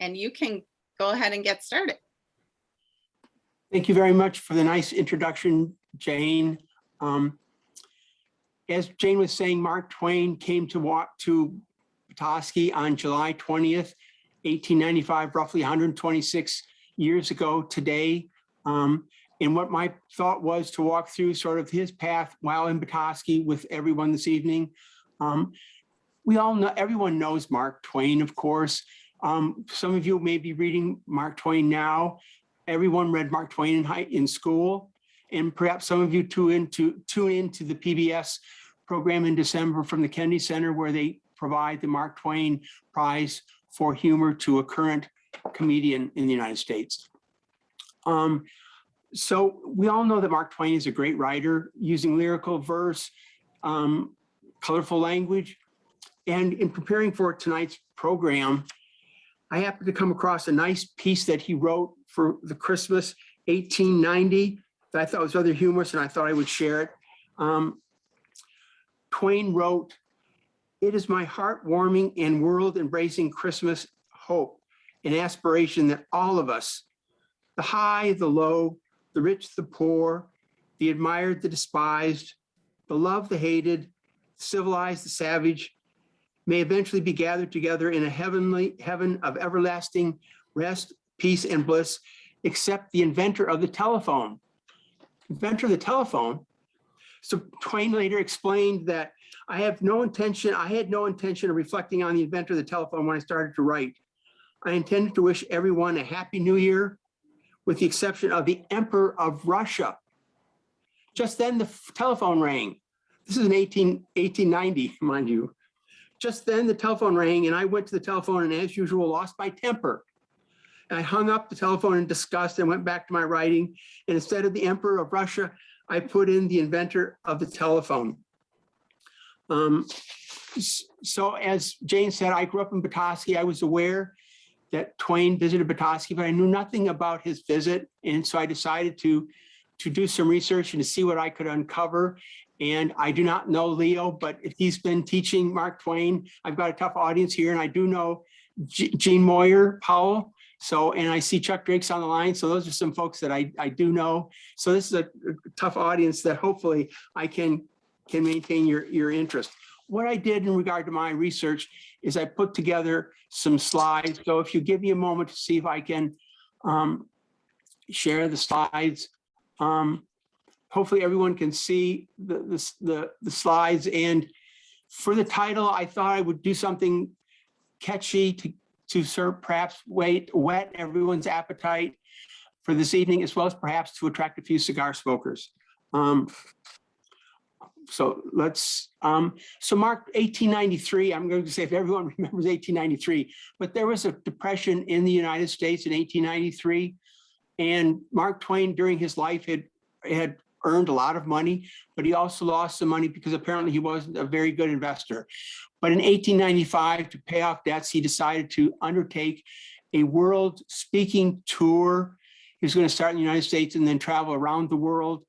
and you can go ahead and get started. Thank you very much for the nice introduction, Jane. As Jane was saying, Mark Twain came to Petoskey on July 20th, 1895, roughly 126 years ago today. And what my thought was to walk through sort of his path while in Petoskey with everyone this evening. We all know, everyone knows Mark Twain, of course. Some of you may be reading Mark Twain now. Everyone read Mark Twain in school, and perhaps some of you tune into the PBS program in December from the Kennedy Center, where they provide the Mark Twain Prize for Humor to a current comedian in the United States. So we all know that Mark Twain is a great writer, using lyrical verse, colorful language. And in preparing for tonight's program, I happened to come across a nice piece that he wrote for the Christmas 1890 that I thought was rather humorous, and I thought I would share it. Twain wrote, "It is my heartwarming and world-embracing Christmas hope and aspiration that all of us, the high, the low, the rich, the poor, the admired, the despised, the loved, the hated, civilized, the savage, may eventually be gathered together in a heaven of everlasting rest, peace, and bliss, except the inventor of the telephone." Inventor of the telephone. So Twain later explained that I had no intention of reflecting on the inventor of the telephone when I started to write. I intended to wish everyone a happy new year, with the exception of the Emperor of Russia. Just then the telephone rang. This is in 1890, mind you. Just then the telephone rang, and I went to the telephone and, as usual, lost my temper. And I hung up the telephone in disgust and went back to my writing. And instead of the Emperor of Russia, I put in the inventor of the telephone. So as Jane said, I grew up in Petoskey. I was aware that Twain visited Petoskey, but I knew nothing about his visit. And so I decided to do some research and to see what I could uncover. And I do not know Leo, but he's been teaching Mark Twain. I've got a tough audience here, and I do know Gene Moyer Powell. So, and I see Chuck Drake's on the line. So those are some folks that I do know. So this is a tough audience that hopefully I can maintain your interest. What I did in regard to my research is I put together some slides. So if you give me a moment to see if I can share the slides. Hopefully everyone can see the slides. And for the title, I thought I would do something catchy to serve, perhaps whet everyone's appetite for this evening, as well as perhaps to attract a few cigar smokers. So let's, so Mark, 1893, I'm going to say if everyone remembers 1893, but there was a depression in the United States in 1893. And Mark Twain during his life had earned a lot of money, but he also lost some money because apparently he wasn't a very good investor. But in 1895, to pay off debts, he decided to undertake a world speaking tour. He was going to start in the United States and then travel around the world.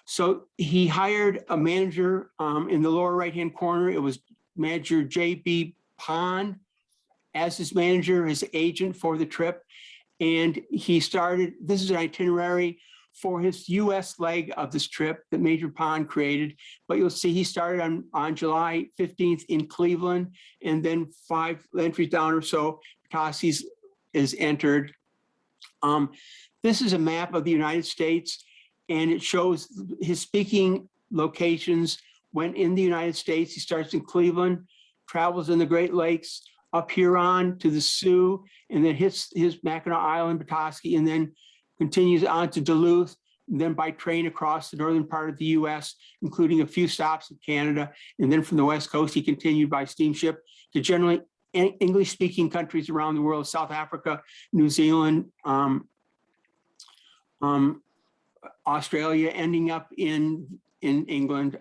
So he hired a manager in the lower right-hand corner. It was manager J.B. Pond as his manager, his agent for the trip. And he started, this is an itinerary for his US leg of this trip that Major Pond created. But you'll see he started on July 15th in Cleveland, and then 5 entries down or so, Petoskey is entered. This is a map of the United States, and it shows his speaking locations when in the United States. He starts in Cleveland, travels in the Great Lakes, up Huron to the Sioux, and then hits Mackinac Island, Petoskey, and then continues on to Duluth, and then by train across the northern part of the US, including a few stops in Canada. And then from the West Coast, he continued by steamship to generally English-speaking countries around the world, South Africa, New Zealand, Australia, ending up in England.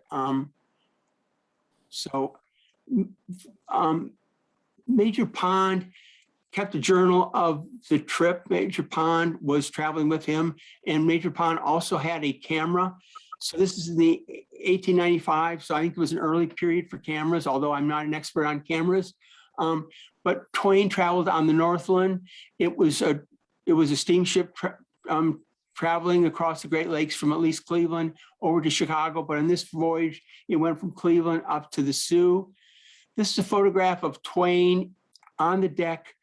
Major Pond kept a journal of the trip. Major Pond was traveling with him, and Major Pond also had a camera. So this is in the 1895. So I think it was an early period for cameras, although I'm not an expert on cameras. But Twain traveled on the Northland. It was a steamship traveling across the Great Lakes from at least Cleveland over to Chicago. But on this voyage, it went from Cleveland up to the Sioux. This is a photograph of Twain on the deck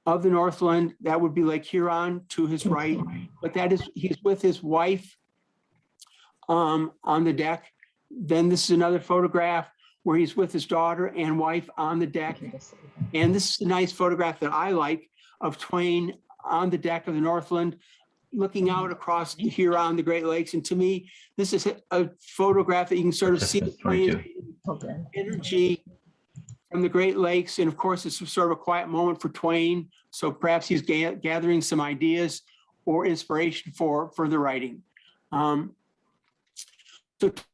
of the Northland. That would be Lake Huron to his right, but that is, he's with his wife on the deck. Then this is another photograph where he's with his daughter and wife on the deck. And this is a nice photograph that I like of Twain on the deck of the Northland, looking out across Huron, the Great Lakes. And to me, this is a photograph that you can sort of see Twain's energy from the Great Lakes. And of course, it's sort of a quiet moment for Twain. So perhaps he's gathering some ideas or inspiration for further writing. So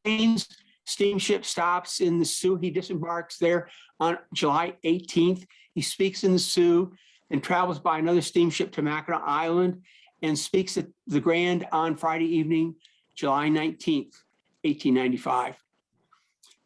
Twain's steamship stops in the Sioux. He disembarks there on July 18th. He speaks in the Sioux and travels by another steamship to Mackinac Island and speaks at the Grand on Friday evening, July 19th, 1895.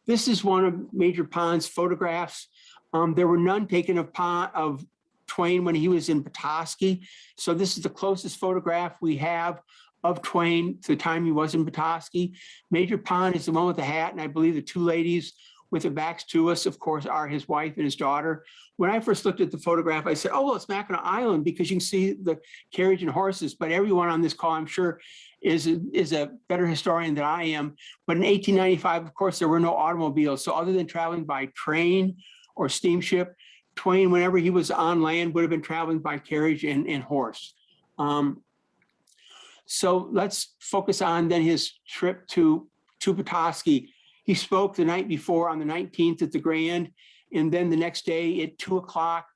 This is one of Major Pond's photographs. There were none taken of Twain when he was in Petoskey. So this is the closest photograph we have of Twain to the time he was in Petoskey. Major Pond is the one with the hat, and I believe the two ladies with their backs to us, of course, are his wife and his daughter. When I first looked at the photograph, I said, oh, well, it's Mackinac Island because you can see the carriage and horses, but everyone on this call, I'm sure, is a better historian than I am. But in 1895, of course, there were no automobiles. So other than traveling by train or steamship, Twain, whenever he was on land, would have been traveling by carriage and horse. So let's focus on then his trip to Petoskey. He spoke the night before on the 19th at the Grand, and then the next day at 2 o'clock,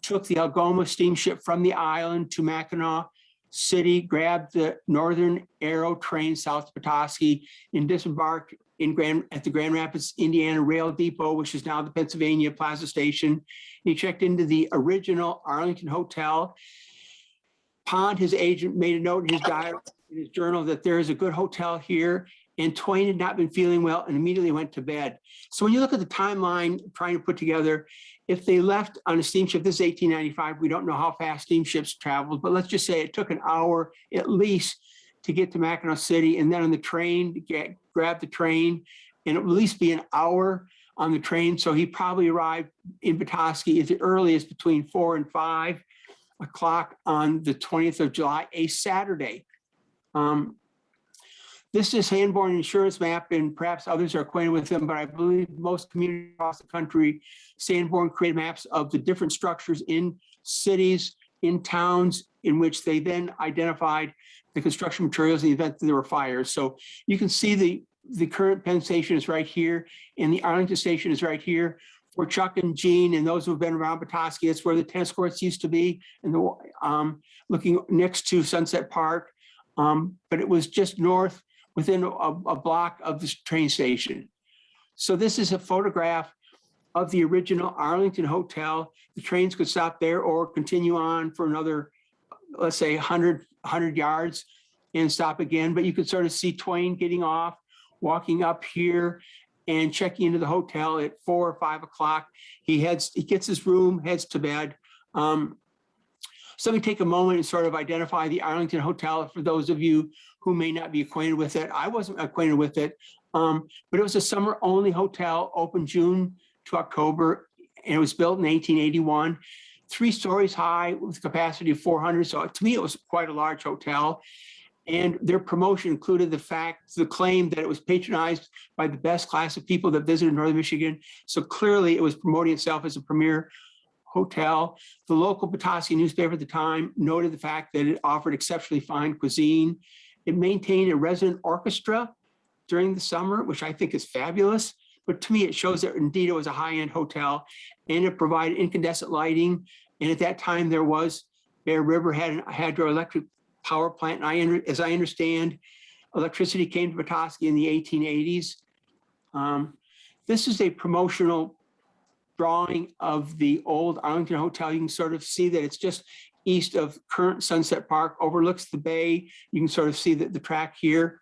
took the Algoma steamship from the island to Mackinac City, grabbed the Northern Arrow train south to Petoskey, and disembarked at the Grand Rapids, Indiana Rail Depot, which is now the Pennsylvania Plaza Station. He checked into the original Arlington Hotel. Pond, his agent, made a note in his diary, in his journal, that there is a good hotel here, and Twain had not been feeling well and immediately went to bed. So when you look at the timeline trying to put together, if they left on a steamship, this is 1895, we don't know how fast steamships traveled, but let's just say it took an hour at least to get to Mackinac City, and then on the train, to grab the train, and it would at least be an hour on the train. So he probably arrived in Petoskey at the earliest between 4 and 5 o'clock on the 20th of July, a Saturday. This is Sanborn Insurance Map, and perhaps others are acquainted with them, but I believe most communities across the country, Sanborn created maps of the different structures in cities, in towns, in which they then identified the construction materials in the event that there were fires. So you can see the current Penn Station is right here, and the Arlington Station is right here. For Chuck and Jean and those who have been around Petoskey, it's where the tennis courts used to be, and looking next to Sunset Park. But it was just north, within a block of the train station. So this is a photograph of the original Arlington Hotel. The trains could stop there or continue on for another, let's say 100 yards and stop again. But you could sort of see Twain getting off, walking up here and checking into the hotel at 4 or 5 o'clock. He gets his room, heads to bed. So let me take a moment and sort of identify the Arlington Hotel for those of you who may not be acquainted with it. I wasn't acquainted with it, but it was a summer-only hotel, open June to October, and it was built in 1881, 3 stories high with a capacity of 400. So to me, it was quite a large hotel. And their promotion included the claim that it was patronized by the best class of people that visited Northern Michigan. So clearly it was promoting itself as a premier hotel. The local Petoskey newspaper at the time noted the fact that it offered exceptionally fine cuisine. It maintained a resident orchestra during the summer, which I think is fabulous. But to me, it shows that indeed it was a high-end hotel, and it provided incandescent lighting. And at that time, there was Bear River had a hydroelectric power plant. And as I understand, electricity came to Petoskey in the 1880s. This is a promotional drawing of the old Arlington Hotel. You can sort of see that it's just east of current Sunset Park, overlooks the bay. You can sort of see the track here.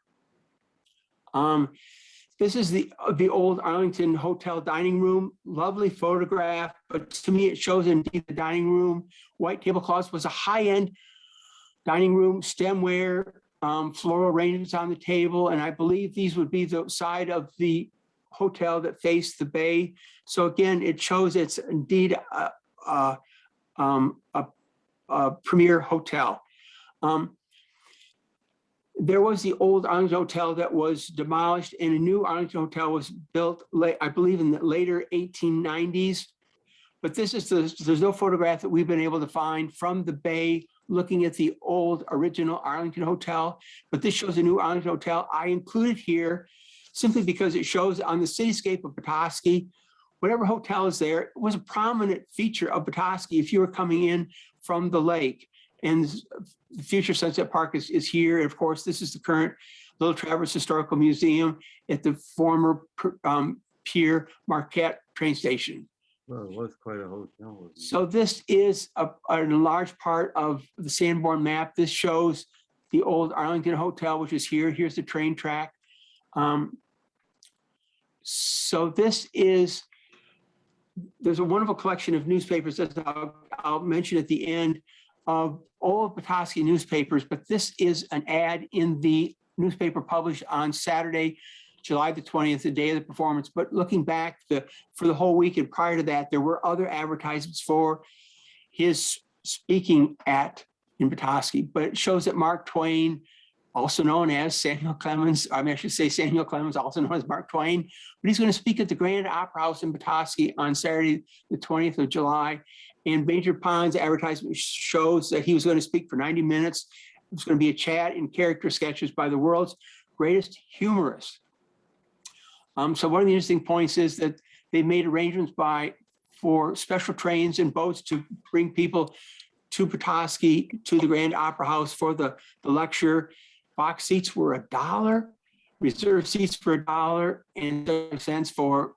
This is the old Arlington Hotel dining room. Lovely photograph, but to me, it shows indeed the dining room. White tablecloths was a high-end dining room, stemware, floral arrangements on the table, and I believe these would be the side of the hotel that faced the bay. So again, it shows it's indeed a premier hotel. There was the old Arlington Hotel that was demolished, and a new Arlington Hotel was built, I believe, in the later 1890s. But this is there's no photograph that we've been able to find from the bay looking at the old original Arlington Hotel. But this shows a new Arlington Hotel. I included here simply because it shows on the cityscape of Petoskey, whatever hotel is there, it was a prominent feature of Petoskey if you were coming in from the lake. And the future Sunset Park is here. And of course, this is the current Little Traverse Historical Museum at the former Pier Marquette train station. Well, it was quite a hotel. So this is a large part of the Sanborn map. This shows the old Arlington Hotel, which is here. Here's the train track. So there's a wonderful collection of newspapers that I'll mention at the end of all of Petoskey newspapers, but this is an ad in the newspaper published on Saturday, July the 20th, the day of the performance. But looking back for the whole week and prior to that, there were other advertisements for his speaking in Petoskey, but it shows that Mark Twain, also known as Samuel Clemens, I should say Samuel Clemens, also known as Mark Twain, but he's going to speak at the Grand Opera House in Petoskey on Saturday, the 20th of July. And Major Pond's advertisement shows that he was going to speak for 90 minutes. It was going to be a chat and character sketches by the world's greatest humorists. So one of the interesting points is that they made arrangements for special trains and boats to bring people to Petoskey, to the Grand Opera House for the lecture. Box seats were $1, reserved seats were $1 and 30 cents for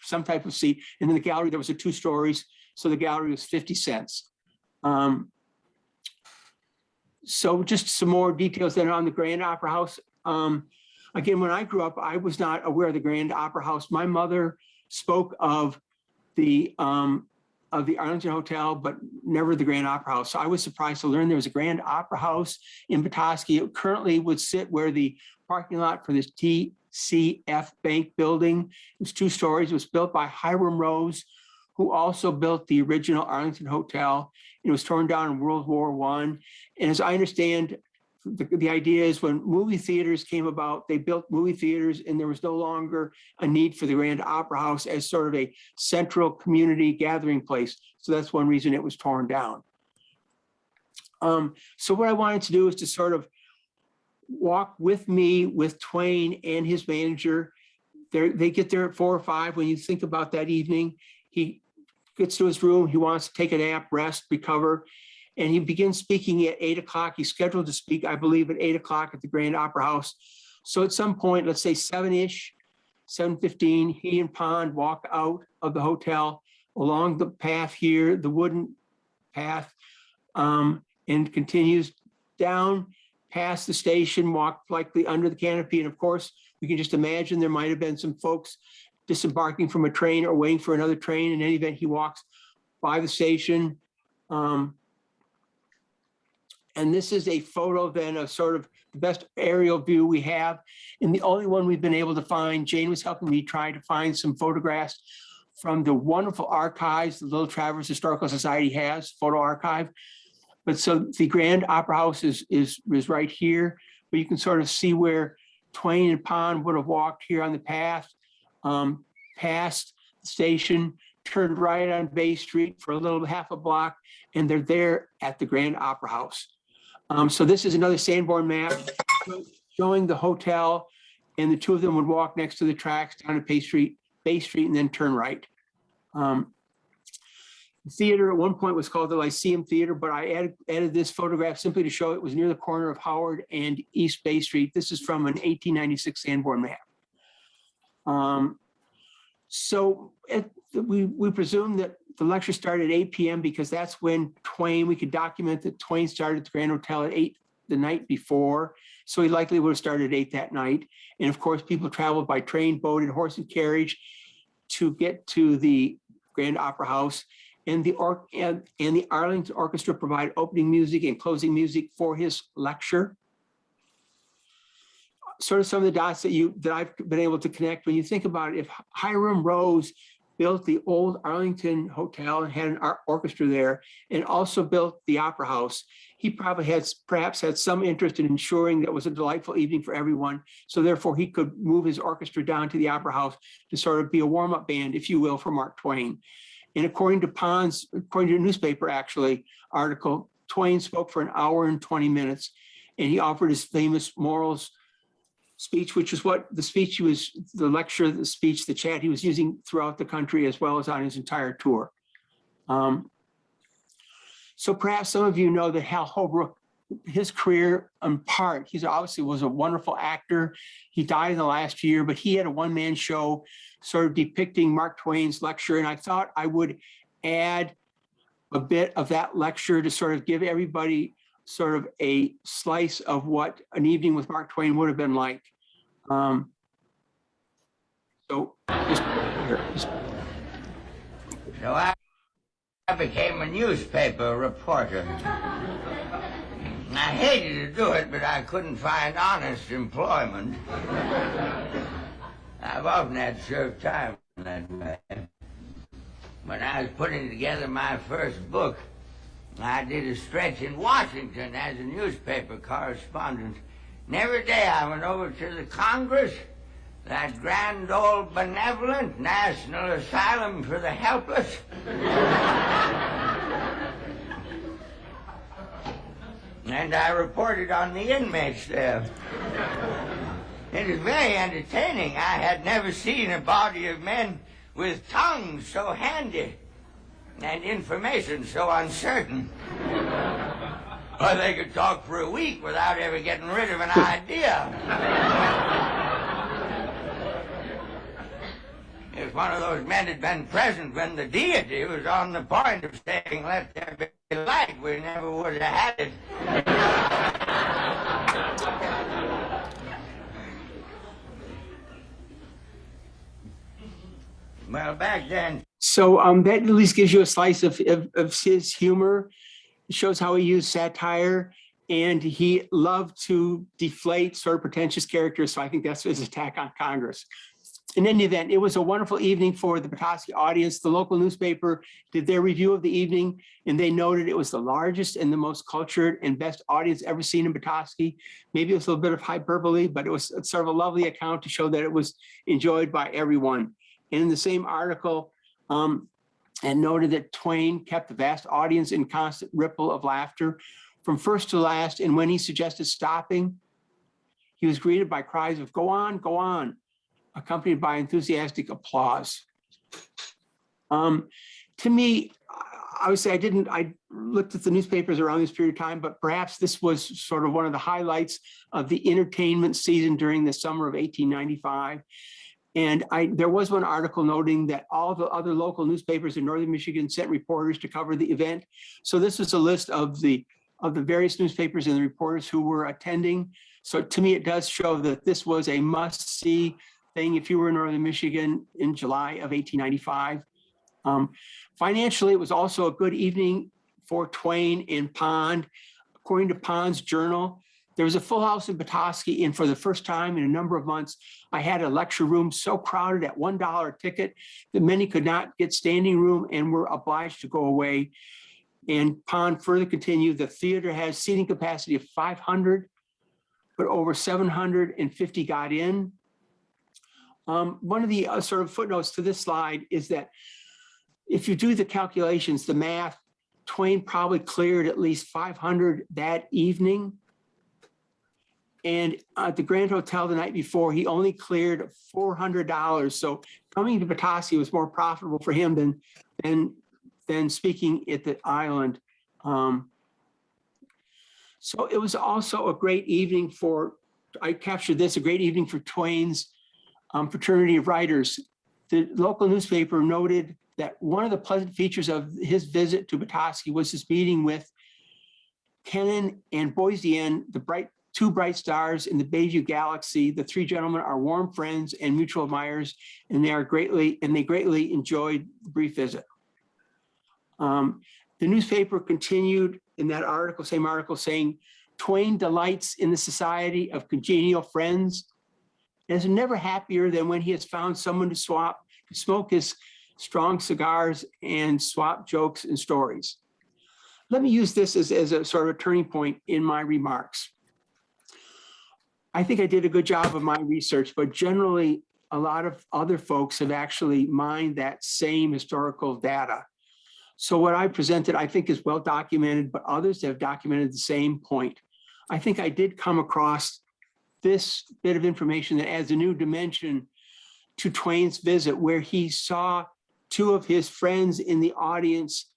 some type of seat. And then the gallery, there was 2 stories. So the gallery was 50 cents. So just some more details then on the Grand Opera House. Again, when I grew up, I was not aware of the Grand Opera House. My mother spoke of the Arlington Hotel, but never the Grand Opera House. So I was surprised to learn there was a Grand Opera House in Petoskey. It currently would sit where the parking lot for this TCF Bank building. It was 2 stories. It was built by Hiram Rose, who also built the original Arlington Hotel. It was torn down in World War I. And as I understand, the idea is when movie theaters came about, they built movie theaters and there was no longer a need for the Grand Opera House as sort of a central community gathering place. So that's one reason it was torn down. So what I wanted to do is to sort of walk with me with Twain and his manager. They get there at 4 or 5. When you think about that evening, he gets to his room, he wants to take a nap, rest, recover, and he begins speaking at 8 o'clock. He's scheduled to speak, I believe, at 8 o'clock at the Grand Opera House. So at some point, let's say 7-ish, 7:15, he and Pond walk out of the hotel along the path here, the wooden path, and continues down past the station, walk likely under the canopy. And of course, we can just imagine there might have been some folks disembarking from a train or waiting for another train. In any event, he walks by the station. And this is a photo then of sort of the best aerial view we have. And the only one we've been able to find, Jane was helping me try to find some photographs from the wonderful archives the Little Traverse Historical Society has, photo archive. But so the Grand Opera House is right here, but you can sort of see where Twain and Pond would have walked here on the path, past the station, turned right on Bay Street for a little half a block, and they're there at the Grand Opera House. So this is another Sanborn map showing the hotel, and the 2 of them would walk next to the tracks down to Bay Street, and then turn right. The theater at one point was called the Lyceum Theater, but I added this photograph simply to show it was near the corner of Howard and East Bay Street. This is from an 1896 Sanborn map. So we presume that the lecture started at 8 p.m. because that's when we could document that Twain started at the Grand Hotel at 8 the night before. So he likely would have started at 8 that night. And of course, people traveled by train, boat, and horse and carriage to get to the Grand Opera House. And the Arlington Orchestra provided opening music and closing music for his lecture. Sort of some of the dots that I've been able to connect. When you think about it, if Hiram Rose built the old Arlington Hotel and had an orchestra there, and also built the Opera House, he probably perhaps had some interest in ensuring that it was a delightful evening for everyone. So therefore, he could move his orchestra down to the Opera House to sort of be a warm-up band, if you will, for Mark Twain. And according to a newspaper actually article, Twain spoke for 1 hour and 20 minutes, and he offered his famous morals speech, which is what the speech the chat he was using throughout the country as well as on his entire tour. So perhaps some of you know that Hal Holbrook, his career in part, he obviously was a wonderful actor. He died in the last year, but he had a one-man show sort of depicting Mark Twain's lecture. And I thought I would add a bit of that lecture to sort of give everybody sort of a slice of what an evening with Mark Twain would have been like. So I became a newspaper reporter. I hated to do it, but I couldn't find honest employment. I've often had served time that way. When I was putting together my first book, I did a stretch in Washington as a newspaper correspondent. And every day I went over to the Congress, that grand old benevolent National Asylum for the Helpless. And I reported on the inmates there. It was very entertaining. I had never seen a body of men with tongues so handy and information so uncertain. Or they could talk for a week without ever getting rid of an idea. If one of those men had been present when the deity was on the point of saying, "Let there be light," we never would have had it. Well, back then. So that at least gives you a slice of his humor. It shows how he used satire, and he loved to deflate sort of pretentious characters. So I think that's his attack on Congress. In any event, it was a wonderful evening for the Petoskey audience. The local newspaper did their review of the evening, and they noted it was the largest and the most cultured and best audience ever seen in Petoskey. Maybe it was a little bit of hyperbole, but it was sort of a lovely account to show that it was enjoyed by everyone. And in the same article, and noted that Twain kept the vast audience in constant ripple of laughter from first to last. And when he suggested stopping, he was greeted by cries of "Go on," accompanied by enthusiastic applause. To me, I would say I looked at the newspapers around this period of time, but perhaps this was sort of one of the highlights of the entertainment season during the summer of 1895. And there was one article noting that all the other local newspapers in northern Michigan sent reporters to cover the event. So this is a list of the various newspapers and the reporters who were attending. So to me, it does show that this was a must-see thing if you were in northern Michigan in July of 1895. Financially, it was also a good evening for Twain and Pond. According to Pond's journal, there was a full house in Petoskey, and for the first time in a number of months, I had a lecture room so crowded at $1 a ticket that many could not get standing room and were obliged to go away. And Pond further continued, the theater has seating capacity of 500, but over 750 got in. One of the sort of footnotes to this slide is that if you do the calculations, the math, Twain probably cleared at least 500 that evening. And at the Grand Hotel the night before, he only cleared $400. So coming to Petoskey was more profitable for him than speaking at the island. So it was also a great evening I captured this, a great evening for Twain's fraternity of writers. The local newspaper noted that one of the pleasant features of his visit to Petoskey was his meeting with Kennan and Boyesen, the bright two bright stars in the Bayview galaxy. The three gentlemen are warm friends and mutual admirers, and they greatly enjoyed the brief visit. The newspaper continued in that article, same article, saying, Twain delights in the society of congenial friends and is never happier than when he has found someone to smoke his strong cigars and swap jokes and stories. Let me use this as a sort of a turning point in my remarks. I think I did a good job of my research, but generally a lot of other folks have actually mined that same historical data. So what I presented, I think, is well documented, but others have documented the same point. I think I did come across this bit of information that adds a new dimension to Twain's visit, where he saw two of his friends in the audience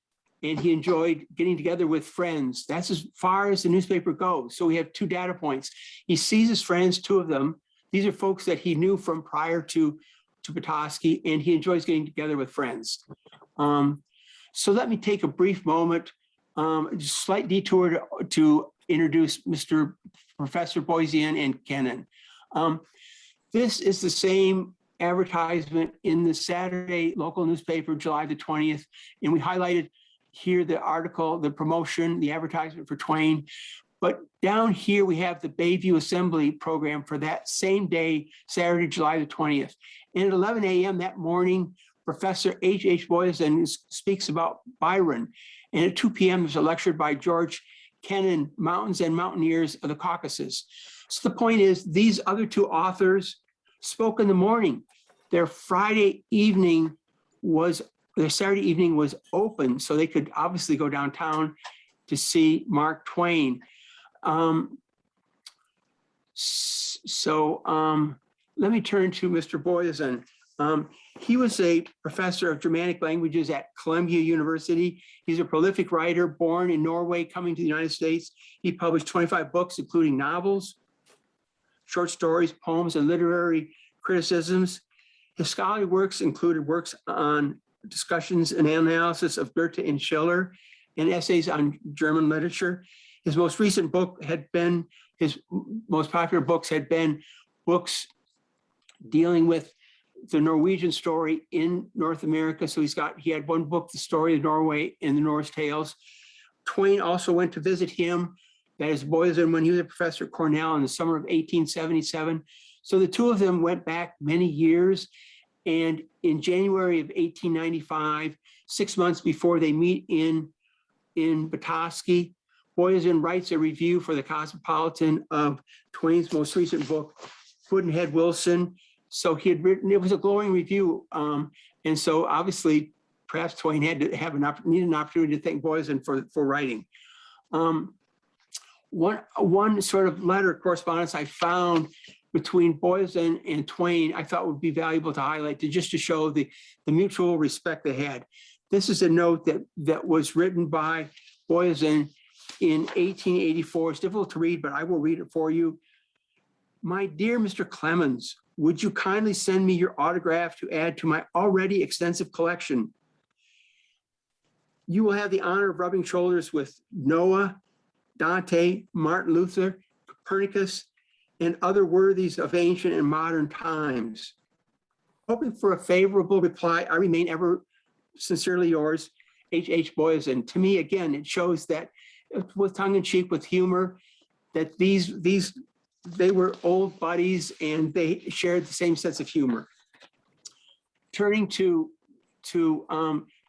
and he enjoyed getting together with friends. That's as far as the newspaper goes. So we have two data points. He sees his friends, two of them. These are folks that he knew from prior to Petoskey, and he enjoys getting together with friends. So let me take a brief moment, just slight detour to introduce Mr. Professor Boyesen and Kennan. This is the same advertisement in the Saturday local newspaper, July the 20th, and we highlighted here the article, the promotion, the advertisement for Twain. But down here, we have the Bayview Assembly program for that same day, Saturday, July the 20th. And at 11 a.m. that morning, Professor H.H. Boyesen speaks about Byron. And at 2 p.m., there's a lecture by George Kennan, Mountains and Mountaineers of the Caucasus. So the point is, these other two authors spoke in the morning. Their Saturday evening was open, so they could obviously go downtown to see Mark Twain. Let me turn to Mr. Boyesen. He was a professor of Germanic languages at Columbia University. He's a prolific writer, born in Norway, coming to the United States. He published 25 books, including novels, short stories, poems, and literary criticisms. His scholarly works included works on discussions and analysis of Goethe and Schiller, and essays on German literature. His most recent book his most popular books had been books dealing with the Norwegian story in North America. So he had one book, The Story of Norway and the Norse Tales. Twain also went to visit him, that is Boyesen, when he was a professor at Cornell in the summer of 1877. So the two of them went back many years. And in January of 1895, 6 months before they meet in Petoskey, Boyesen writes a review for the Cosmopolitan of Twain's most recent book, Pudd'nhead Wilson. So he had written, it was a glowing review. And so obviously, perhaps Twain had to needed an opportunity to thank Boyesen for writing. One sort of letter correspondence I found between Boyesen and Twain, I thought would be valuable to highlight just to show the mutual respect they had. This is a note that was written by Boyesen in 1884. It's difficult to read, but I will read it for you. My dear Mr. Clemens, would you kindly send me your autograph to add to my already extensive collection? You will have the honor of rubbing shoulders with Noah, Dante, Martin Luther, Copernicus, and other worthies of ancient and modern times. Hoping for a favorable reply, I remain ever sincerely yours, H.H. Boyesen. To me, again, it shows that with tongue-in-cheek, with humor, that they were old buddies and they shared the same sense of humor. Turning to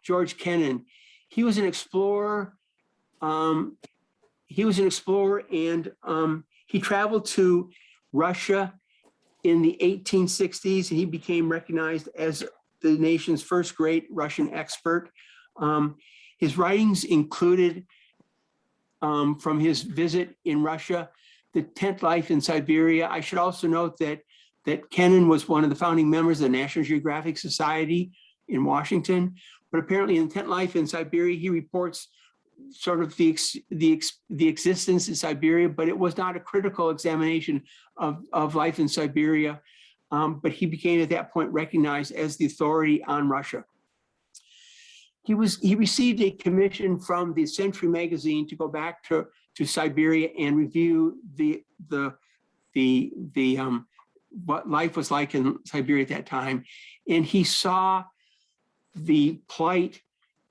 George Kennan, he was an explorer. And he traveled to Russia in the 1860s, and he became recognized as the nation's first great Russian expert. His writings included, from his visit in Russia, The Tent Life in Siberia. I should also note that Kennan was one of the founding members of the National Geographic Society in Washington, but apparently in Tent Life in Siberia, he reports sort of the existence in Siberia, but it was not a critical examination of life in Siberia. But he became at that point recognized as the authority on Russia. He received a commission from the Century magazine to go back to to Siberia and review what life was like in Siberia at that time. And he saw the plight,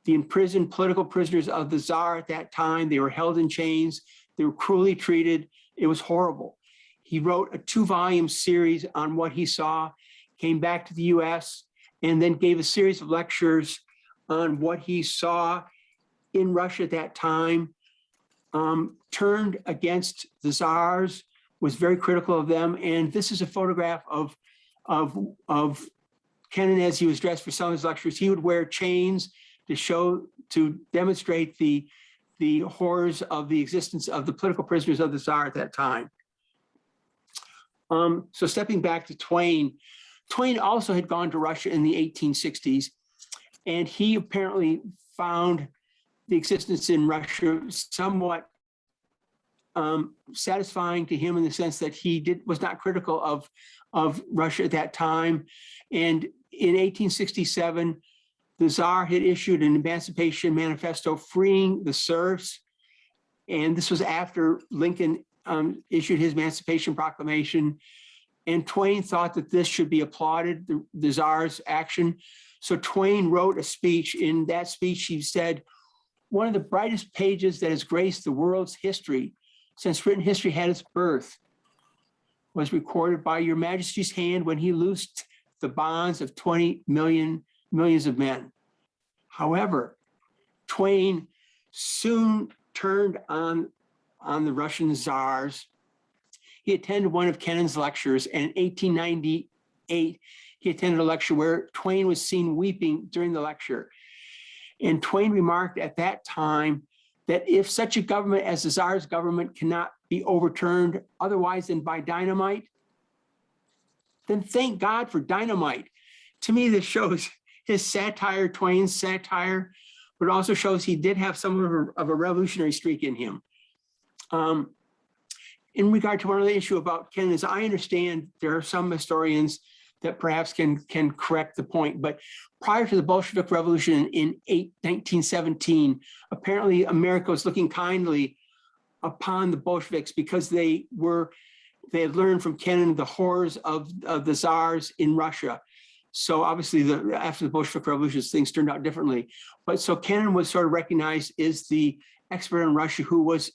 the imprisoned political prisoners of the Tsar at that time. They were held in chains. They were cruelly treated. It was horrible. He wrote a 2-volume series on what he saw, came back to the US, and then gave a series of lectures on what he saw in Russia at that time, turned against the Tsars, was very critical of them. And this is a photograph of Kennan as he was dressed for some of his lectures. He would wear chains to demonstrate the horrors of the existence of the political prisoners of the Tsar at that time. So stepping back to Twain, Twain also had gone to Russia in the 1860s, and he apparently found the existence in Russia somewhat satisfying to him in the sense that he was not critical of Russia at that time. And in 1867, the Tsar had issued an emancipation manifesto freeing the serfs. And this was after Lincoln issued his Emancipation Proclamation. And Twain thought that this should be applauded, the Tsar's action. So Twain wrote a speech. In that speech, he said, "One of the brightest pages that has graced the world's history since written history had its birth was recorded by your Majesty's hand when he loosed the bonds of 20 millions of men." However, Twain soon turned on the Russian Tsars. He attended one of Kennan's lectures, and in 1898, he attended a lecture where Twain was seen weeping during the lecture. And Twain remarked at that time that if such a government as the Tsar's government cannot be overturned otherwise than by dynamite, then thank God for dynamite. To me, this shows his satire, Twain's satire, but it also shows he did have some of a revolutionary streak in him. In regard to one other issue about Kennan, as I understand, there are some historians that perhaps can correct the point, but prior to the Bolshevik Revolution in 1917, apparently America was looking kindly upon the Bolsheviks because they had learned from Kennan the horrors of the Tsars in Russia. So obviously after the Bolshevik Revolution, things turned out differently. But so Kennan was sort of recognized as the expert on Russia who was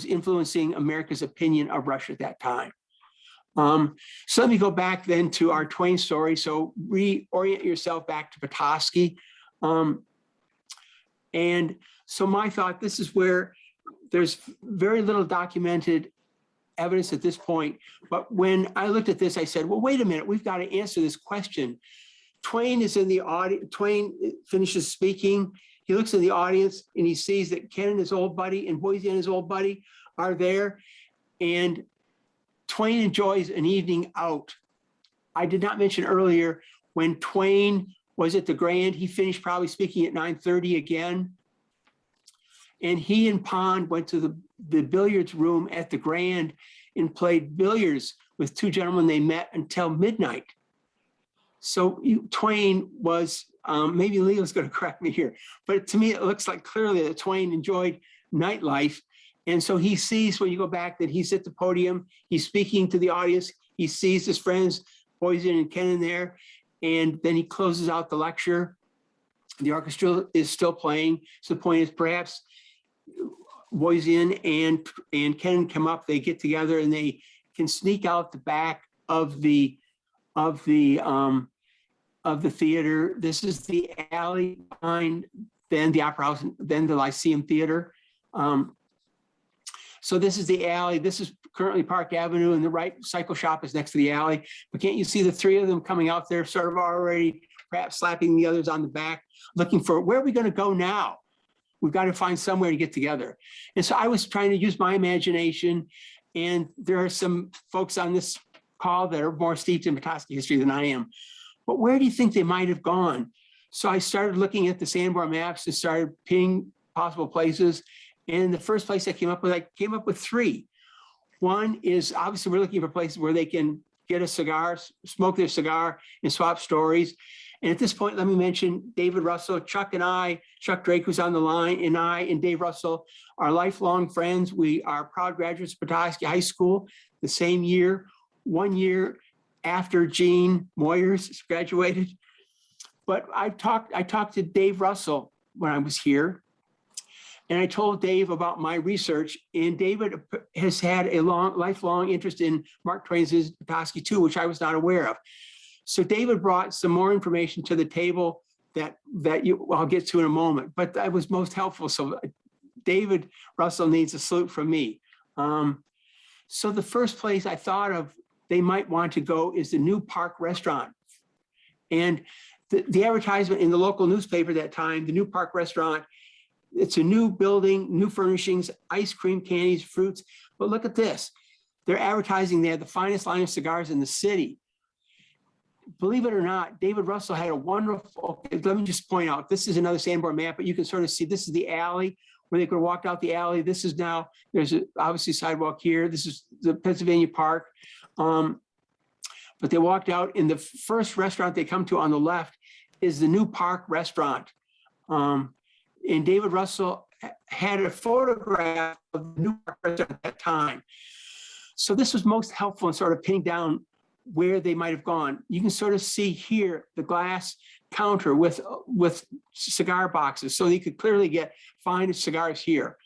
influencing America's opinion of Russia at that time. So let me go back then to our Twain story. So reorient yourself back to Petoskey. And so my thought, this is where there's very little documented evidence at this point. But when I looked at this, I said, well, wait a minute, we've got to answer this question. Twain is in the audience. Twain finishes speaking. He looks in the audience and he sees that Kennan, his old buddy, and Boyesen, his old buddy, are there. And Twain enjoys an evening out. I did not mention earlier, when Twain was at the Grand, he finished probably speaking at 9:30 again. And he and Pond went to the billiards room at the Grand and played billiards with two gentlemen they met until midnight. So Twain was, maybe Leo's going to correct me here, but to me, it looks like clearly that Twain enjoyed nightlife. And so he sees, when you go back, that he's at the podium, he's speaking to the audience, he sees his friends, Boyesen and Kennan there, and then he closes out the lecture. The orchestra is still playing. So the point is perhaps Boyesen and Kennan come up, they get together and they can sneak out the back of the theater. This is the alley behind then the Opera House, then the Lyceum Theater. So this is the alley. This is currently Park Avenue, and the right cycle shop is next to the alley. But can't you see the three of them coming out there, sort of already perhaps slapping the others on the back, looking for, where are we going to go now? We've got to find somewhere to get together. And so I was trying to use my imagination, and there are some folks on this call that are more steeped in Petoskey history than I am. But where do you think they might have gone? So I started looking at the Sanborn maps and started pinning possible places. And the first place I came up with three. One is, obviously we're looking for places where they can get a cigar, smoke their cigar, and swap stories. And at this point, let me mention David Russell, Chuck Drake, who's on the line, and I and Dave Russell are lifelong friends. We are proud graduates of Petoskey High School the same year, 1 year after Gene Moyers graduated. But I talked to Dave Russell when I was here, and I told Dave about my research, and David has had a lifelong interest in Mark Twain's Petoskey too, which I was not aware of. So David brought some more information to the table that I'll get to in a moment, but that was most helpful. So David Russell needs a salute from me. So the first place I thought of they might want to go is the New Park Restaurant. And the advertisement in the local newspaper that time, the New Park Restaurant, it's a new building, new furnishings, ice cream, candies, fruits. But look at this. They're advertising they have the finest line of cigars in the city. Believe it or not, David Russell had a wonderful, let me just point out, this is another sandboard map, but you can sort of see this is the alley where they could have walked out the alley. This is now, there's obviously sidewalk here. This is the Pennsylvania Park. But they walked out, in the first restaurant they come to on the left is the New Park Restaurant. And David Russell had a photograph of the New Park Restaurant at that time. So this was most helpful in sort of pinning down where they might have gone. You can sort of see here the glass counter with cigar boxes, so you could clearly get fine cigars here.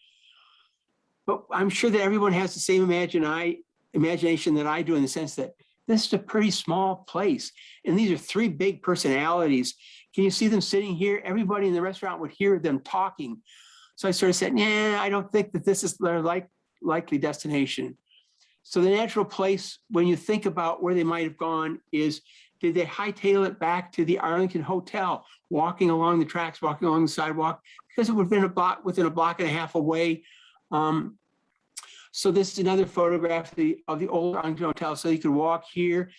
But I'm sure that everyone has the same imagination that I do, in the sense that this is a pretty small place, and these are three big personalities. Can you see them sitting here? Everybody in the restaurant would hear them talking. So I sort of said, yeah, I don't think that this is their likely destination. So the natural place, when you think about where they might have gone, is did they hightail it back to the Arlington Hotel, walking along the tracks, walking along the sidewalk, because it would have been within a block and a half away. So this is another photograph of the old Arlington Hotel. So you could walk here.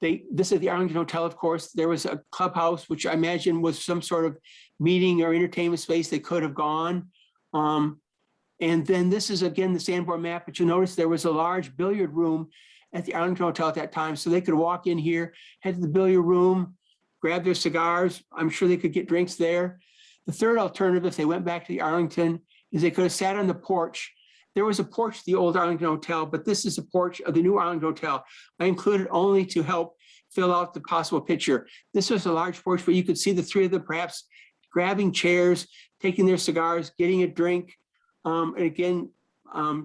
This is the Arlington Hotel, of course. There was a clubhouse, which I imagine was some sort of meeting or entertainment space they could have gone. And then this is, again, the sandboard map, but you notice there was a large billiard room at the Arlington Hotel at that time. So they could walk in here, head to the billiard room, grab their cigars. I'm sure they could get drinks there. The third alternative, if they went back to the Arlington, is they could have sat on the porch. There was a porch to the old Arlington Hotel, but this is a porch of the new Arlington Hotel. I included only to help fill out the possible picture. This was a large porch, but you could see the three of them perhaps grabbing chairs, taking their cigars, getting a drink. And again,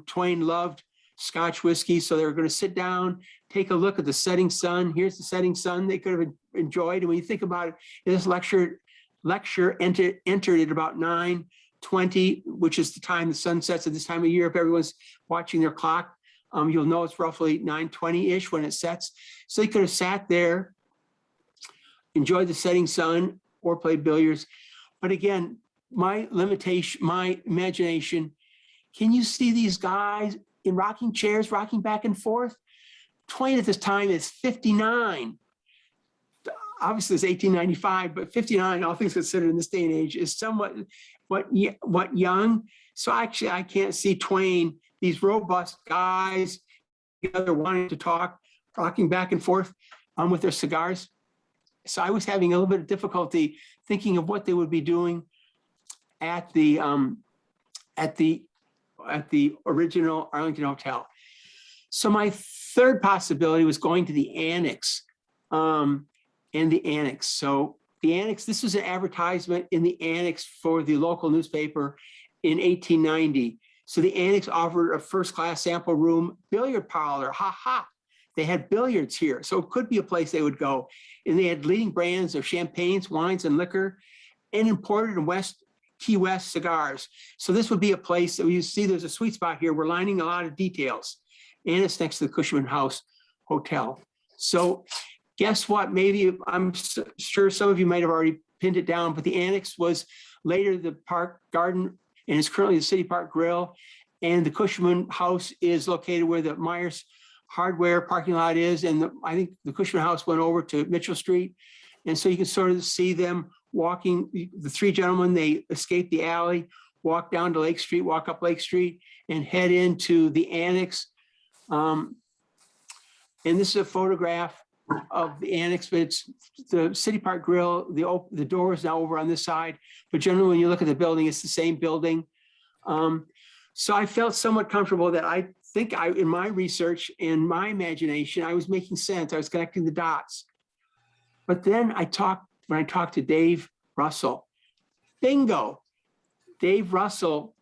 Twain loved Scotch whiskey, so they were going to sit down, take a look at the setting sun. Here's the setting sun they could have enjoyed. And when you think about it, this lecture entered at about 9:20, which is the time the sun sets at this time of year. If everyone's watching their clock, you'll know it's roughly 9:20-ish when it sets. So they could have sat there, enjoyed the setting sun, or played billiards. But again, my imagination, can you see these guys in rocking chairs, rocking back and forth? Twain at this time is 59. Obviously it's 1895, but 59, all things considered in this day and age, is somewhat what young. So actually I can't see Twain, these robust guys together wanting to talk, rocking back and forth with their cigars. So I was having a little bit of difficulty thinking of what they would be doing at the original Arlington Hotel. So my third possibility was going to the Annex, and the Annex. So the Annex, this was an advertisement in the Annex for the local newspaper in 1890. So the Annex offered a first-class sample room, billiard parlor, They had billiards here, so it could be a place they would go. And they had leading brands of champagnes, wines, and liquor, and imported and Key West cigars. So this would be a place that you see there's a sweet spot here. We're lining a lot of details, and it's next to the Cushman House Hotel. So guess what? Maybe, I'm sure some of you might have already pinned it down, but the Annex was later the Park Garden, and it's currently the City Park Grill. And the Cushman House is located where the Myers Hardware parking lot is. And I think the Cushman House went over to Mitchell Street. And so you can sort of see them walking, the three gentlemen, they escape the alley, walk down to Lake Street, walk up Lake Street, and head into the Annex. And this is a photograph of the annex, but it's the City Park Grill. The door is now over on this side, but generally when you look at the building, it's the same building. So I felt somewhat comfortable that I think in my research and my imagination, I was making sense. I was connecting the dots. But then when I talked to Dave Russell, bingo, Dave Russell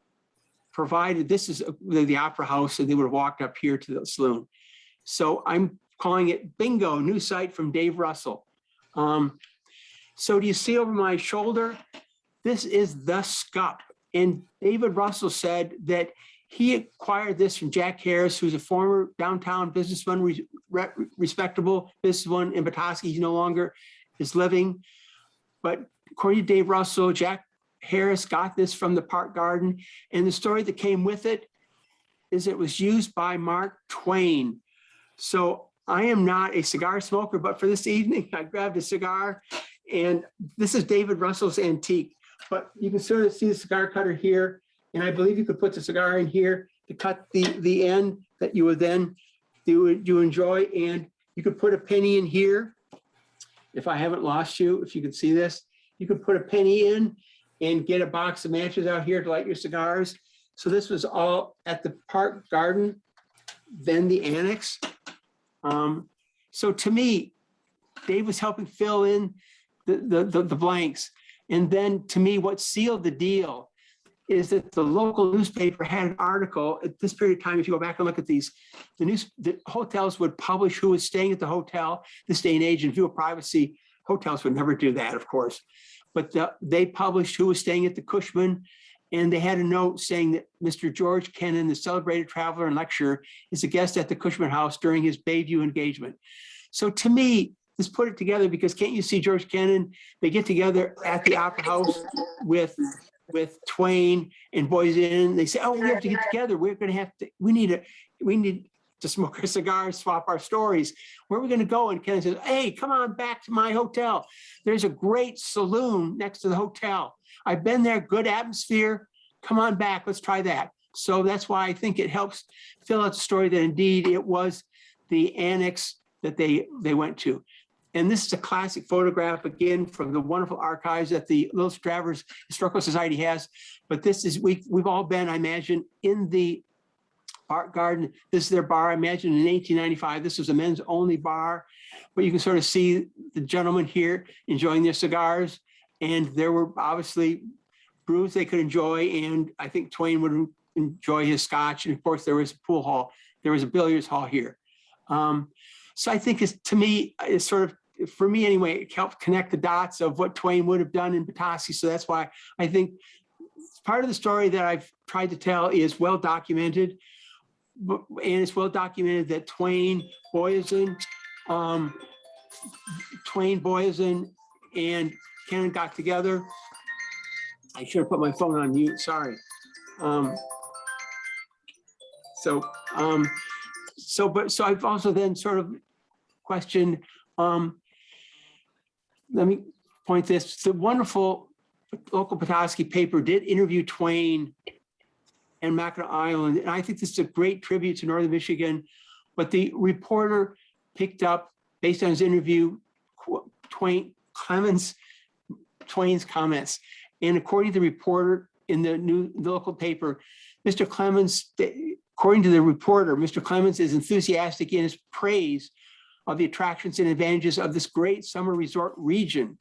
provided, this is the Opera House, and they would have walked up here to the saloon. So I'm calling it bingo, new site from Dave Russell. So do you see over my shoulder? This is the Scup. And David Russell said that he acquired this from Jack Harris, who's a former downtown businessman, respectable businessman in Petoskey. He no longer is living. But according to Dave Russell, Jack Harris got this from the Park Garden. And the story that came with it is it was used by Mark Twain. So I am not a cigar smoker, but for this evening, I grabbed a cigar. And this is David Russell's antique. But you can sort of see the cigar cutter here. And I believe you could put the cigar in here to cut the end that you would then you enjoy. And you could put a penny in here. If I haven't lost you, if you can see this, you could put a penny in and get a box of matches out here to light your cigars. So this was all at the Park Garden, then the Annex. So to me, Dave was helping fill in the blanks. And then to me, what sealed the deal is that the local newspaper had an article at this period of time. If you go back and look at these, the hotels would publish who was staying at the hotel this day and age. In view of privacy, hotels would never do that, of course. But they published who was staying at the Cushman, and they had a note saying that Mr. George Kennan, the celebrated traveler and lecturer, is a guest at the Cushman House during his Bayview engagement. So to me, this put it together, because can't you see George Kennan? They get together at the Opera House with Twain and Boyesen. They say, oh, we have to get together. We're going to have to, we need to smoke our cigars, swap our stories. Where are we going to go? And Kennan says, hey, come on back to my hotel. There's a great saloon next to the hotel. I've been there, good atmosphere. Come on back, let's try that. So that's why I think it helps fill out the story that indeed it was the Annex that they went to. And this is a classic photograph, again, from the wonderful archives that the Little Traverse Historical Society has. But this is, we've all been, I imagine, in the Park Garden. This is their bar. I imagine in 1895, this was a men's only bar. But you can sort of see the gentlemen here enjoying their cigars. And there were obviously brews they could enjoy. And I think Twain would enjoy his scotch. And of course, there was a pool hall. There was a billiards hall here. So I think to me, it's sort of, for me anyway, it helped connect the dots of what Twain would have done in Petoskey. So that's why I think part of the story that I've tried to tell is well documented. And it's well documented that Twain, Boyesen, and Kennan got together. I should have put my phone on mute, sorry. So I've also then sort of questioned, let me point this, the wonderful local Petoskey paper did interview Twain and Mackinac Island. And I think this is a great tribute to Northern Michigan, but the reporter picked up, based on his interview, Twain's comments. And according to the reporter in the local paper, Mr. Clemens, according to the reporter, Mr. Clemens is enthusiastic in his praise of the attractions and advantages of this great summer resort region.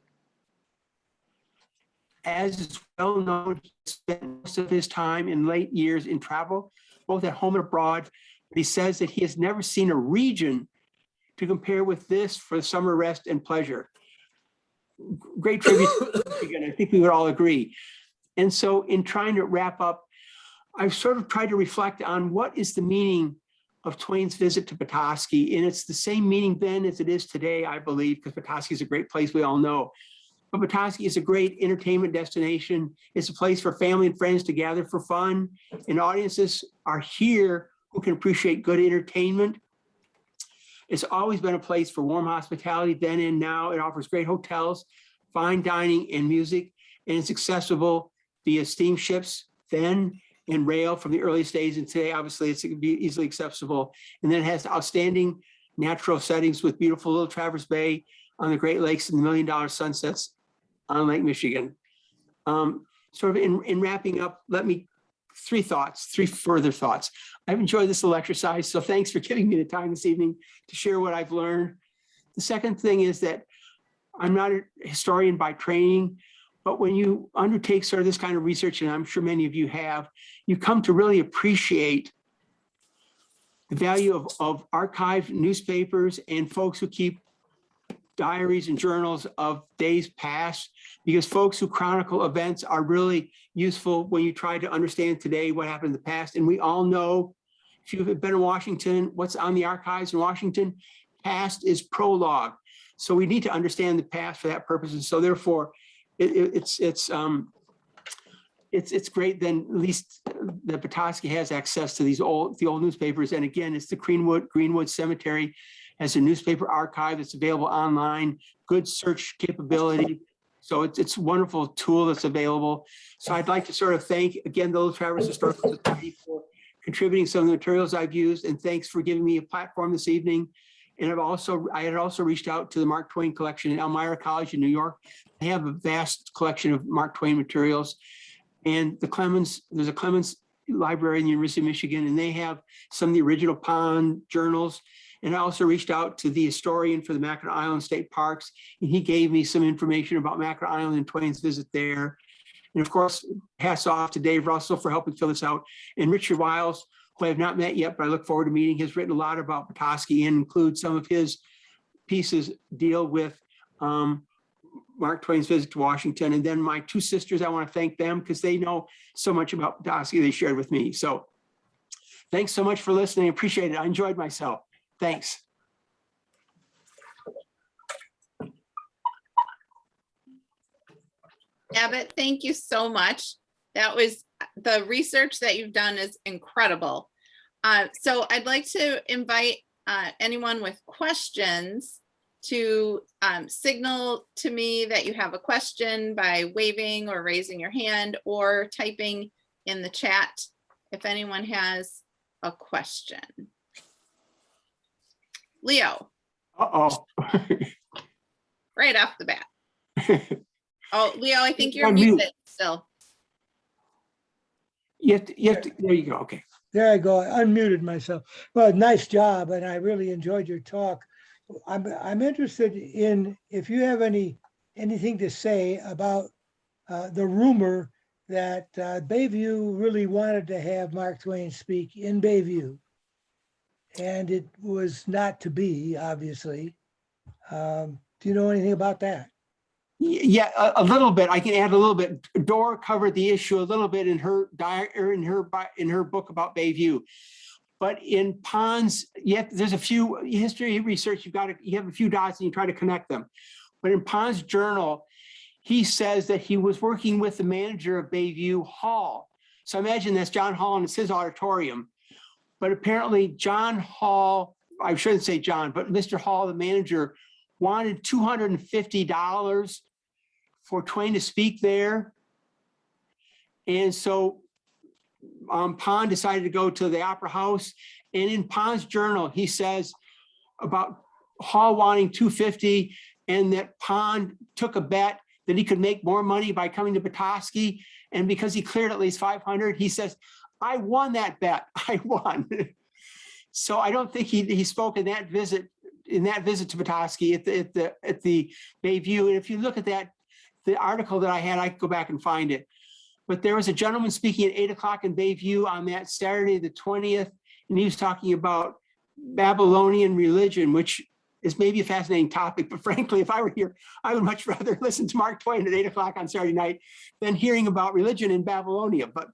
As is well known, he spent most of his time in late years in travel, both at home and abroad. But he says that he has never seen a region to compare with this for summer rest and pleasure. Great tribute to Michigan, I think we would all agree. And so in trying to wrap up, I've sort of tried to reflect on what is the meaning of Twain's visit to Petoskey. And it's the same meaning then as it is today, I believe, because Petoskey is a great place, we all know. But Petoskey is a great entertainment destination. It's a place for family and friends to gather for fun. And audiences are here who can appreciate good entertainment. It's always been a place for warm hospitality then and now. It offers great hotels, fine dining and music, and it's accessible via steamships then and rail from the earliest days, and today obviously it's easily accessible. And then it has outstanding natural settings with beautiful Little Traverse Bay on the Great Lakes and the $1 Million Sunsets on Lake Michigan. Sort of in wrapping up, three further thoughts. I've enjoyed this little exercise, so thanks for giving me the time this evening to share what I've learned. The second thing is that I'm not a historian by training, but when you undertake sort of this kind of research, and I'm sure many of you have, you come to really appreciate the value of archived newspapers and folks who keep diaries and journals of days past, because folks who chronicle events are really useful when you try to understand today what happened in the past. And we all know, if you've been in Washington, what's on the archives in Washington, past is prologue. So we need to understand the past for that purpose. And so therefore, it's great then at least that Petoskey has access to the old newspapers. And again, it's the Greenwood Cemetery has a newspaper archive that's available online, good search capability. So it's a wonderful tool that's available. So I'd like to sort of thank, again, the Little Traverse Historical Society for contributing some of the materials I've used, and thanks for giving me a platform this evening. And I had also reached out to the Mark Twain collection at Elmira College in New York. They have a vast collection of Mark Twain materials. And there's a Clemens Library in the University of Michigan, and they have some of the original Pond journals. And I also reached out to the historian for the Mackinac Island State Parks, and he gave me some information about Mackinac Island and Twain's visit there. And of course, hats off to Dave Russell for helping fill this out. And Richard Wiles, who I have not met yet, but I look forward to meeting, has written a lot about Petoskey and includes some of his pieces deal with Mark Twain's visit to Washington. And then my two sisters, I want to thank them because they know so much about Petoskey they shared with me. So thanks so much for listening. I appreciate it. I enjoyed myself. Thanks. Abbott, thank you so much. The research that you've done is incredible. So I'd like to invite anyone with questions to signal to me that you have a question by waving or raising your hand or typing in the chat if anyone has a question. Leo. Uh-oh. Right off the bat. Oh, Leo, I think you're On mute. muted still. You have to, there you go. Okay. There I go. I unmuted myself. Well, nice job, and I really enjoyed your talk. I'm interested in if you have anything to say about the rumor that Bayview really wanted to have Mark Twain speak in Bayview, and it was not to be, obviously. Do you know anything about that? Yeah, a little bit. I can add a little bit. Dora covered the issue a little bit in her book about Bayview, but in Pond's, there's a few history research. You have a few dots and you try to connect them. But in Pond's journal, he says that he was working with the manager of Bayview Hall. So imagine that's John Hall and it's his auditorium. But apparently John Hall, I shouldn't say John, but Mr. Hall, the manager, wanted $250 for Twain to speak there. And so Pond decided to go to the Opera House. And in Pond's journal, he says about Hall wanting $250 and that Pond took a bet that he could make more money by coming to Petoskey. And because he cleared at least $500, he says, I won that bet. I won. So I don't think he spoke in that visit to Petoskey at the Bayview. And if you look at that, the article that I had, I could go back and find it. But there was a gentleman speaking at 8 o'clock in Bayview on that Saturday, the 20th, and he was talking about Babylonian religion, which is maybe a fascinating topic. But frankly, if I were here, I would much rather listen to Mark Twain at 8 o'clock on Saturday night than hearing about religion in Babylonia. But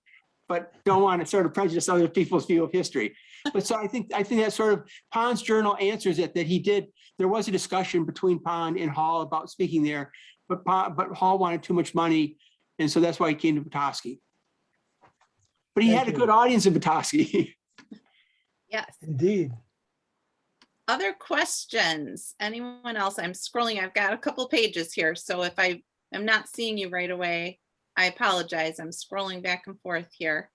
don't want to sort of prejudice other people's view of history. But so I think that sort of Pond's journal answers it, that he did. There was a discussion between Pond and Hall about speaking there, but Hall wanted too much money, and so that's why he came to Petoskey. But he had a good audience in Petoskey. Yes. Indeed. Other questions? Anyone else? I'm scrolling. I've got a couple pages here, so if I am not seeing you right away, I apologize. I'm scrolling back and forth here.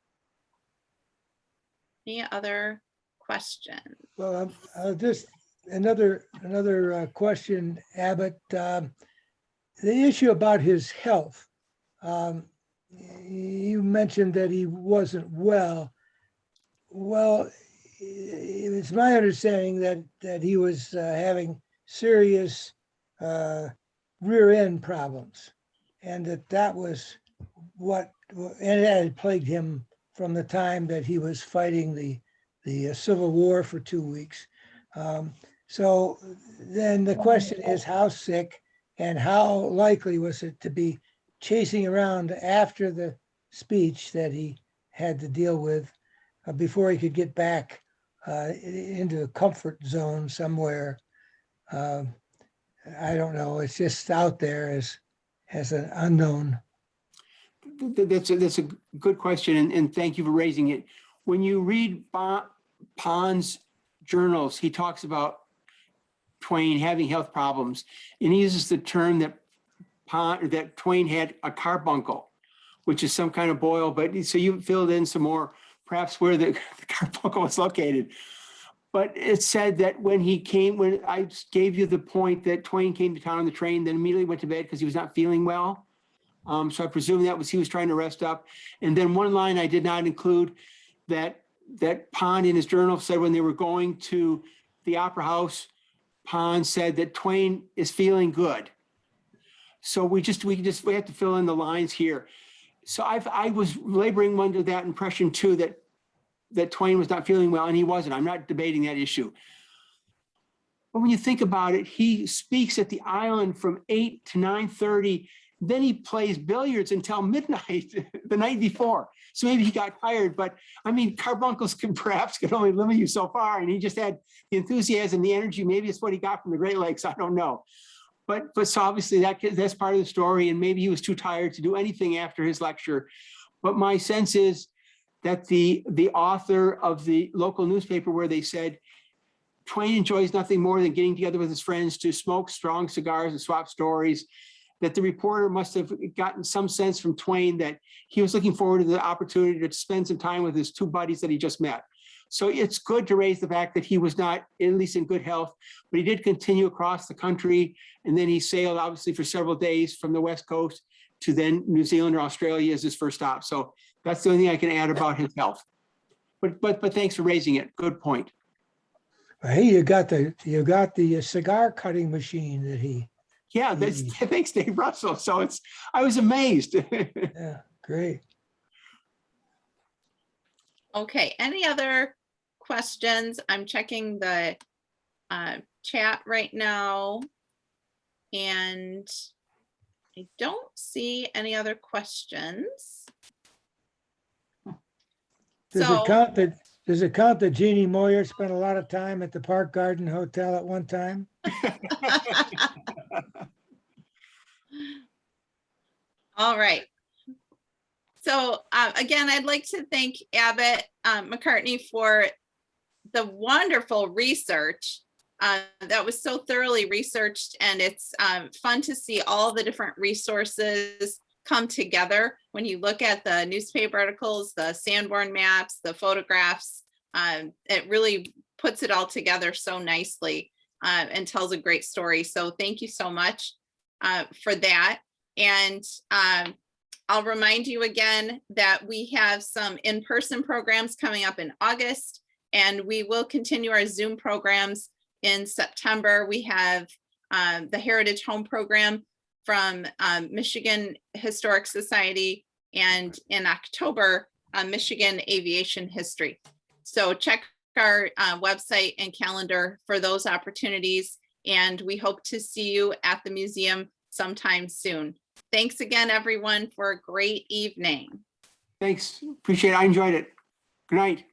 Any other questions? Well, I'll just Another question, Abbott. The issue about his health. You mentioned that he wasn't well. Well, it's my understanding that he was having serious rear end problems, and that was what, and it had plagued him from the time that he was fighting the Civil War for 2 weeks. So then the question is, how sick and how likely was it to be chasing around after the speech that he had to deal with before he could get back into a comfort zone somewhere? I don't know. It's just out there as an unknown. That's a good question, and thank you for raising it. When you read Pond's journals, he talks about Twain having health problems, and he uses the term that Twain had a carbuncle, which is some kind of boil. But so you filled in some more, perhaps where the carbuncle was located. But it said that when I gave you the point that Twain came to town on the train, then immediately went to bed because he was not feeling well. So I presume that was he was trying to rest up. And then one line I did not include that Pond in his journal said when they were going to the Opera House, Pond said that Twain is feeling good. So we have to fill in the lines here. So I was laboring under that impression too, that Twain was not feeling well, and he wasn't. I'm not debating that issue. But when you think about it, he speaks at the Island from 8 to 9:30. Then he plays billiards until midnight the night before. So maybe he got tired, but I mean, carbuncles can only limit you so far. And he just had the enthusiasm, the energy. Maybe it's what he got from the Great Lakes. I don't know. But so obviously that's part of the story. And maybe he was too tired to do anything after his lecture. But my sense is that the author of the local newspaper, where they said Twain enjoys nothing more than getting together with his friends to smoke strong cigars and swap stories, that the reporter must have gotten some sense from Twain that he was looking forward to the opportunity to spend some time with his two buddies that he just met. So it's good to raise the fact that he was not, at least in good health, but he did continue across the country. And then he sailed obviously for several days from the West Coast to then New Zealand or Australia as his first stop. So that's the only thing I can add about his health. But thanks for raising it. Good point. Hey, you got the cigar cutting machine that he. Yeah, thanks, Dave Russell. So I was amazed. Yeah, great. Okay, any other questions? I'm checking the chat right now, and I don't see any other questions. Does it count that Jeannie Moyer spent a lot of time at the Park Garden Hotel at one time? All right. So again, I'd like to thank Abbott McCartney for the wonderful research that was so thoroughly researched, and it's fun to see all the different resources come together when you look at the newspaper articles, the Sanborn maps, the photographs. It really puts it all together so nicely and tells a great story. So thank you so much for that. And I'll remind you again that we have some in-person programs coming up in August, and we will continue our Zoom programs in September. We have the Heritage Home Program from Michigan Historic Society, and in October, Michigan Aviation History. So check our website and calendar for those opportunities, and we hope to see you at the museum sometime soon. Thanks again, everyone, for a great evening. Thanks. Appreciate it. I enjoyed it. Good night.